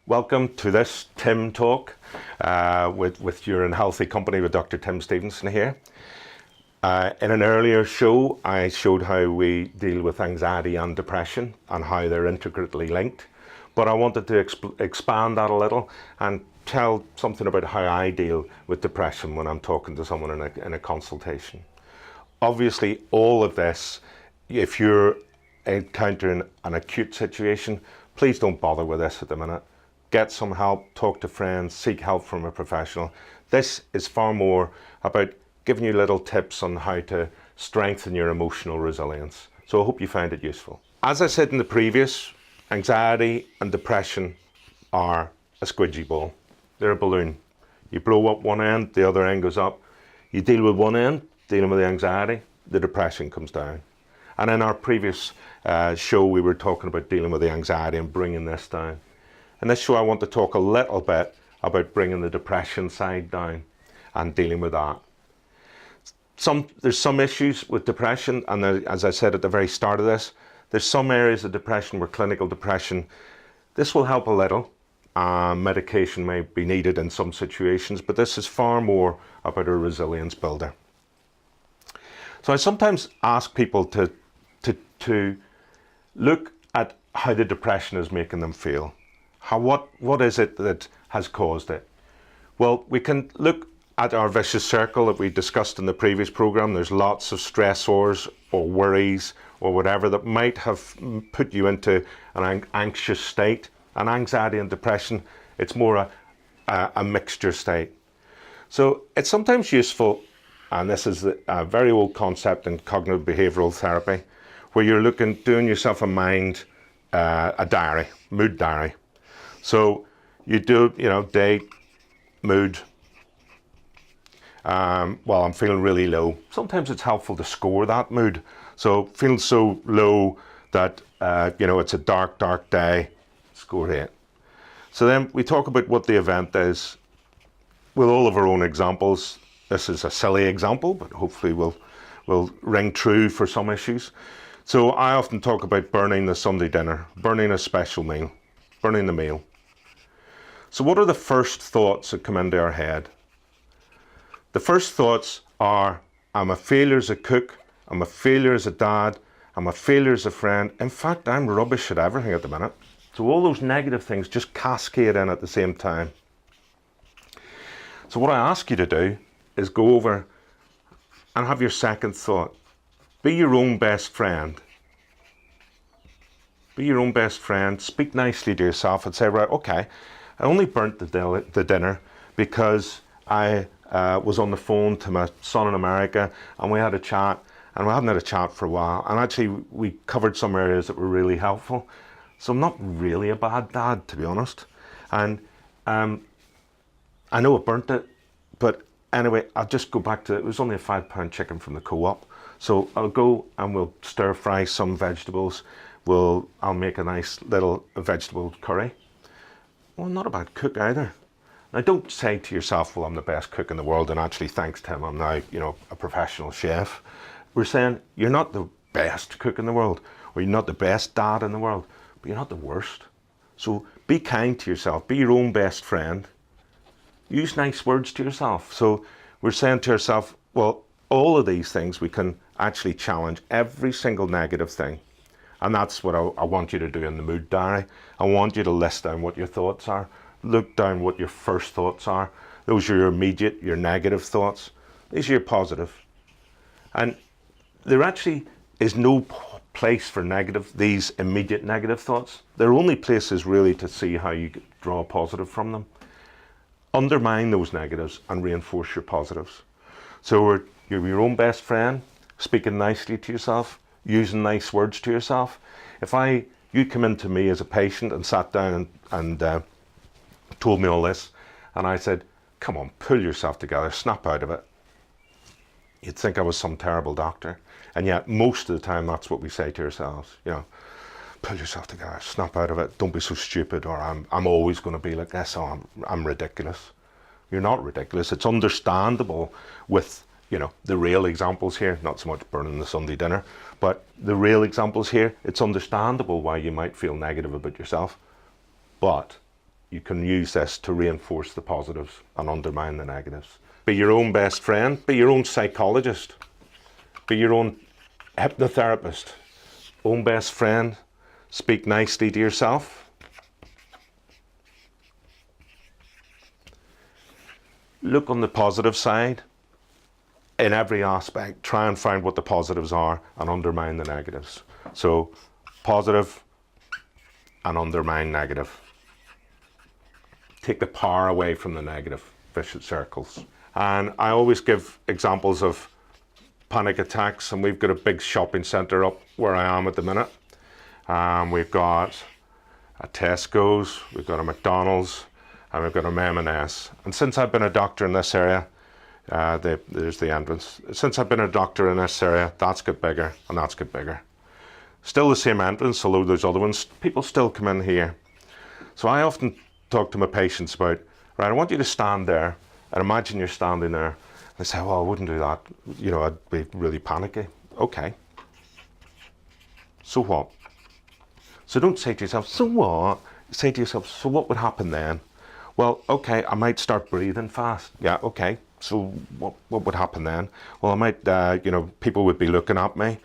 Welcome to this Tim Talk with You're in Healthy Company with Dr. Tim Stevenson here. In an earlier show, I showed how we deal with anxiety and depression and how they're intricately linked. But I wanted to expand that a little and tell something about how I deal with depression when I'm talking to someone in a consultation. Obviously, all of this, if you're encountering an acute situation, please don't bother with this at the minute. Get some help, talk to friends, seek help from a professional. This is far more about giving you little tips on how to strengthen your emotional resilience. So I hope you find it useful. As I said in the previous, anxiety and depression are a squidgy ball. They're a balloon. You blow up one end, the other end goes up. You deal with one end, dealing with the anxiety, the depression comes down. And in our previous show, we were talking about dealing with the anxiety and bringing this down. In this show, I want to talk a little bit about bringing the depression side down and dealing with that. There's some issues with depression, and as I said at the very start of this, there's some areas of depression where clinical depression, this will help a little. Medication may be needed in some situations, but this is far more about a resilience builder. So I sometimes ask people to look at how the depression is making them feel. What is it that has caused it? Well, we can look at our vicious circle that we discussed in the previous program. There's lots of stressors or worries or whatever that might have put you into an anxious state. And anxiety and depression, it's more a mixture state. So it's sometimes useful, and this is a very old concept in cognitive behavioral therapy, where you're doing yourself a diary, mood diary. So you do, date, mood. Well, I'm feeling really low. Sometimes it's helpful to score that mood. So feeling so low that, it's a dark, dark day, score 8. So then we talk about what the event is with all of our own examples. This is a silly example, but hopefully will ring true for some issues. So I often talk about burning the Sunday dinner, burning a special meal, burning the meal. So what are the first thoughts that come into our head? The first thoughts are, I'm a failure as a cook, I'm a failure as a dad, I'm a failure as a friend. In fact, I'm rubbish at everything at the minute. So all those negative things just cascade in at the same time. So what I ask you to do is go over and have your second thought. Be your own best friend. Be your own best friend. Speak nicely to yourself and say, right, okay, I only burnt the dinner because I was on the phone to my son in America and we had a chat, and we hadn't had a chat for a while, and actually we covered some areas that were really helpful. So I'm not really a bad dad, to be honest. And I know I burnt it, but anyway, I'll just go back to, it was only a £5 chicken from the co-op. So I'll go and we'll stir fry some vegetables. I'll make a nice little vegetable curry. Well, I'm not a bad cook either. Now, don't say to yourself, well, I'm the best cook in the world, and actually, thanks to him, I'm now, a professional chef. We're saying you're not the best cook in the world, or you're not the best dad in the world, but you're not the worst. So be kind to yourself. Be your own best friend. Use nice words to yourself. So we're saying to ourselves, well, all of these things we can actually challenge every single negative thing. And that's what I want you to do in the mood diary. I want you to list down what your thoughts are. Look down what your first thoughts are. Those are your immediate, your negative thoughts. These are your positive. And there actually is no place for these immediate negative thoughts. They're only places really to see how you draw a positive from them. Undermine those negatives and reinforce your positives. So you're your own best friend, speaking nicely to yourself, using nice words to yourself. If you come into me as a patient and sat down and told me all this, and I said, come on, pull yourself together, snap out of it, you'd think I was some terrible doctor. And yet most of the time that's what we say to ourselves, pull yourself together, snap out of it, don't be so stupid, or I'm always going to be like this, or I'm ridiculous. You're not ridiculous. It's understandable with the real examples here, not so much burning the Sunday dinner, but the real examples here, it's understandable why you might feel negative about yourself. But you can use this to reinforce the positives and undermine the negatives. Be your own best friend, be your own psychologist, be your own hypnotherapist, own best friend, speak nicely to yourself. Look on the positive side in every aspect. Try and find what the positives are and undermine the negatives. So positive and undermine negative. Take the power away from the negative vicious circles. And I always give examples of panic attacks, and we've got a big shopping centre up where I am at the minute. We've got a Tesco's, we've got a McDonald's, and we've got a M&S. And since I've been a doctor in this area, there's the entrance. Since I've been a doctor in this area, that's got bigger and that's got bigger. Still the same entrance, although there's other ones. People still come in here. So I often talk to my patients about, right, I want you to stand there and imagine you're standing there. They say, well, I wouldn't do that. You know, I'd be really panicky. Okay. So what? So don't say to yourself, so what? Say to yourself, so what would happen then? Well, okay, I might start breathing fast. Yeah, okay. So what would happen then? Well, I might, you know, people would be looking at me.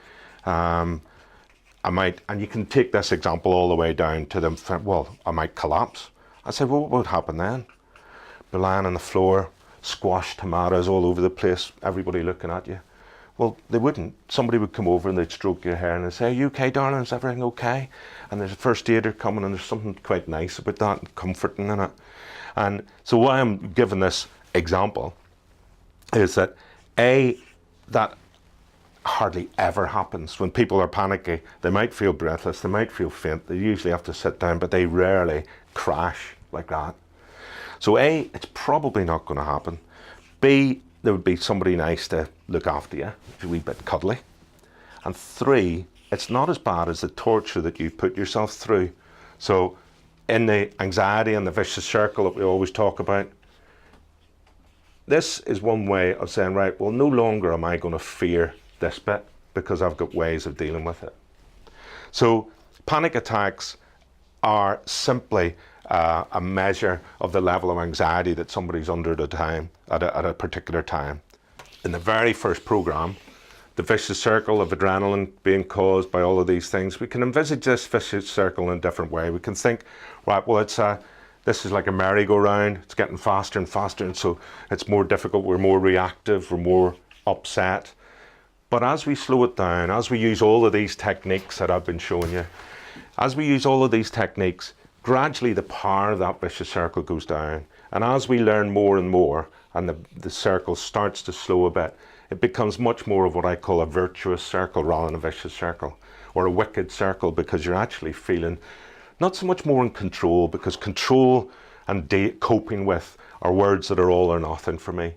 I might, and you can take this example all the way down to them, well, I might collapse. I say, well, what would happen then? Be lying on the floor, squashed tomatoes all over the place, everybody looking at you. Well, they wouldn't. Somebody would come over and they'd stroke your hair and they'd say, are you okay, darling? Is everything okay? And there's a first aider coming and there's something quite nice about that and comforting in it. And so why I'm giving this example is that that hardly ever happens. When people are panicky, they might feel breathless, they might feel faint, they usually have to sit down, but they rarely crash like that. So A, it's probably not going to happen. B, there would be somebody nice to look after you, a wee bit cuddly. And 3, it's not as bad as the torture that you put yourself through. So in the anxiety and the vicious circle that we always talk about, this is one way of saying, right, well, no longer am I going to fear this bit because I've got ways of dealing with it. So panic attacks are simply a measure of the level of anxiety that somebody's under at a particular time. In the very first program, the vicious circle of adrenaline being caused by all of these things, we can envisage this vicious circle in a different way. We can think, right, well, this is like a merry-go-round, it's getting faster and faster, and so it's more difficult, we're more reactive, we're more upset. But as we slow it down, as we use all of these techniques that I've been showing you, as we use all of these techniques, gradually the power of that vicious circle goes down. And as we learn more and more, and the circle starts to slow a bit, it becomes much more of what I call a virtuous circle rather than a vicious circle, or a wicked circle, because you're actually feeling not so much more in control, because control and coping with are words that are all or nothing for me.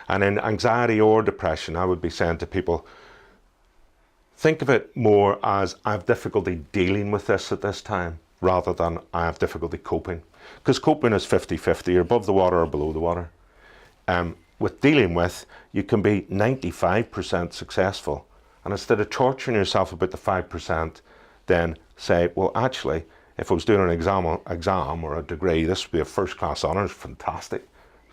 And in anxiety or depression, I would be saying to people, think of it more as I have difficulty dealing with this at this time, rather than I have difficulty coping. Because coping is 50-50, you're above the water or below the water. With dealing with, you can be 95% successful. And instead of torturing yourself about the 5%, then say, well, actually, if I was doing an exam or a degree, this would be a first-class honours, fantastic.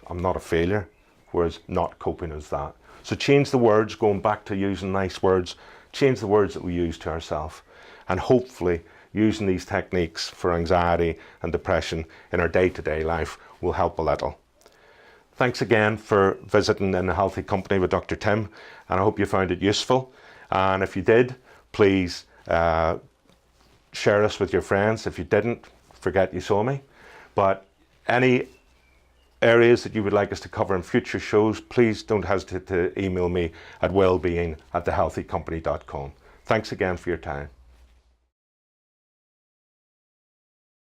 I'm not a failure, whereas not coping is that. So change the words, going back to using nice words, change the words that we use to ourselves. And hopefully, using these techniques for anxiety and depression in our day-to-day life will help a little. Thanks again for visiting In a Healthy Company with Dr. Tim, and I hope you found it useful. And if you did, please share us with your friends. If you didn't, forget you saw me. But any areas that you would like us to cover in future shows, please don't hesitate to email me at wellbeing@thehealthycompany.com. Thanks again for your time.